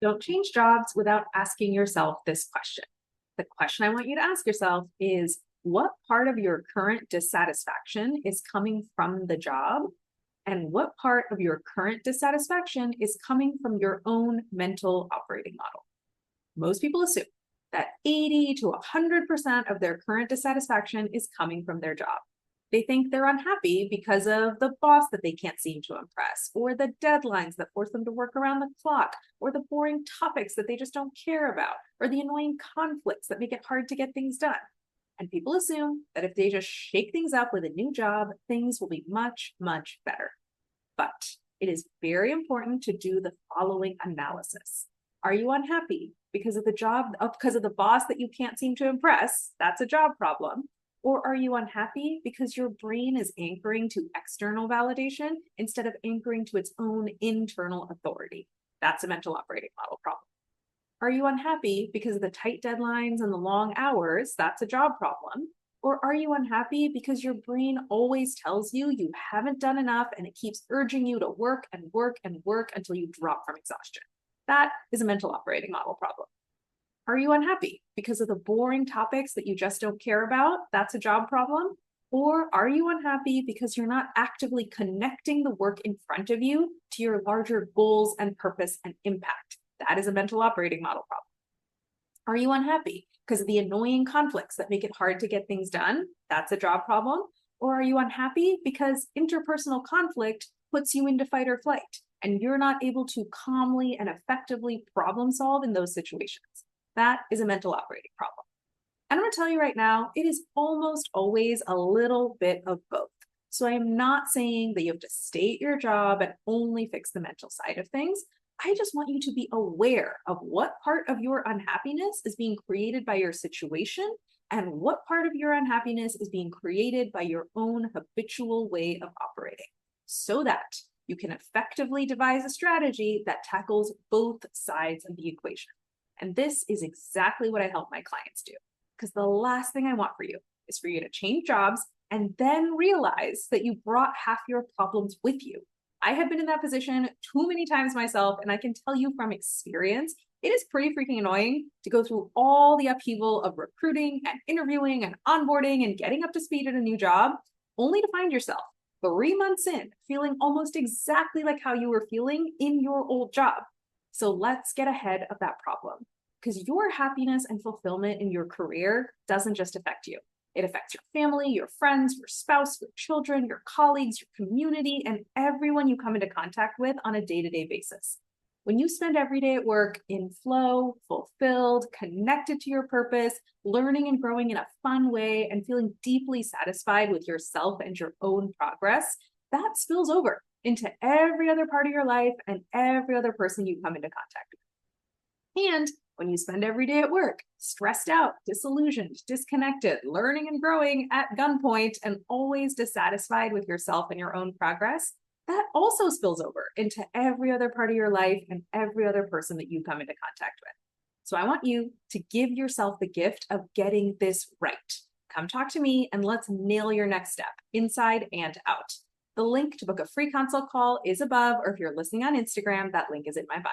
Don't change jobs without asking yourself this question. The question I want you to ask yourself is, what part of your current dissatisfaction is coming from the job? And what part of your current dissatisfaction is coming from your own mental operating model? Most people assume that 80 to 100% of their current dissatisfaction is coming from their job. They think they're unhappy because of the boss that they can't seem to impress, or the deadlines that force them to work around the clock, or the boring topics that they just don't care about, or the annoying conflicts that make it hard to get things done. And people assume that if they just shake things up with a new job, things will be much, much better. But it is very important to do the following analysis. Are you unhappy because of the job, because of the boss that you can't seem to impress? That's a job problem. Or are you unhappy because your brain is anchoring to external validation instead of anchoring to its own internal authority? That's a mental operating model problem. Are you unhappy because of the tight deadlines and the long hours? That's a job problem. Or are you unhappy because your brain always tells you you haven't done enough and it keeps urging you to work and work and work until you drop from exhaustion? That is a mental operating model problem. Are you unhappy because of the boring topics that you just don't care about? That's a job problem. Or are you unhappy because you're not actively connecting the work in front of you to your larger goals and purpose and impact? That is a mental operating model problem. Are you unhappy because of the annoying conflicts that make it hard to get things done? That's a job problem. Or are you unhappy because interpersonal conflict puts you into fight or flight and you're not able to calmly and effectively problem solve in those situations? That is a mental operating problem. And I'm going to tell you right now, it is almost always a little bit of both. So I am not saying that you have to stay at your job and only fix the mental side of things. I just want you to be aware of what part of your unhappiness is being created by your situation and what part of your unhappiness is being created by your own habitual way of operating, so that you can effectively devise a strategy that tackles both sides of the equation. And this is exactly what I help my clients do. Because the last thing I want for you is for you to change jobs and then realize that you brought half your problems with you. I have been in that position too many times myself, and I can tell you from experience, it is pretty freaking annoying to go through all the upheaval of recruiting and interviewing and onboarding and getting up to speed at a new job, only to find yourself 3 months in feeling almost exactly like how you were feeling in your old job. So let's get ahead of that problem, because your happiness and fulfillment in your career doesn't just affect you. It affects your family, your friends, your spouse, your children, your colleagues, your community, and everyone you come into contact with on a day-to-day basis. When you spend every day at work in flow, fulfilled, connected to your purpose, learning and growing in a fun way, and feeling deeply satisfied with yourself and your own progress, that spills over into every other part of your life and every other person you come into contact with. And when you spend every day at work, stressed out, disillusioned, disconnected, learning and growing at gunpoint, and always dissatisfied with yourself and your own progress, that also spills over into every other part of your life and every other person that you come into contact with. So I want you to give yourself the gift of getting this right. Come talk to me and let's nail your next step, inside and out. The link to book a free consult call is above, or if you're listening on Instagram, that link is in my bio.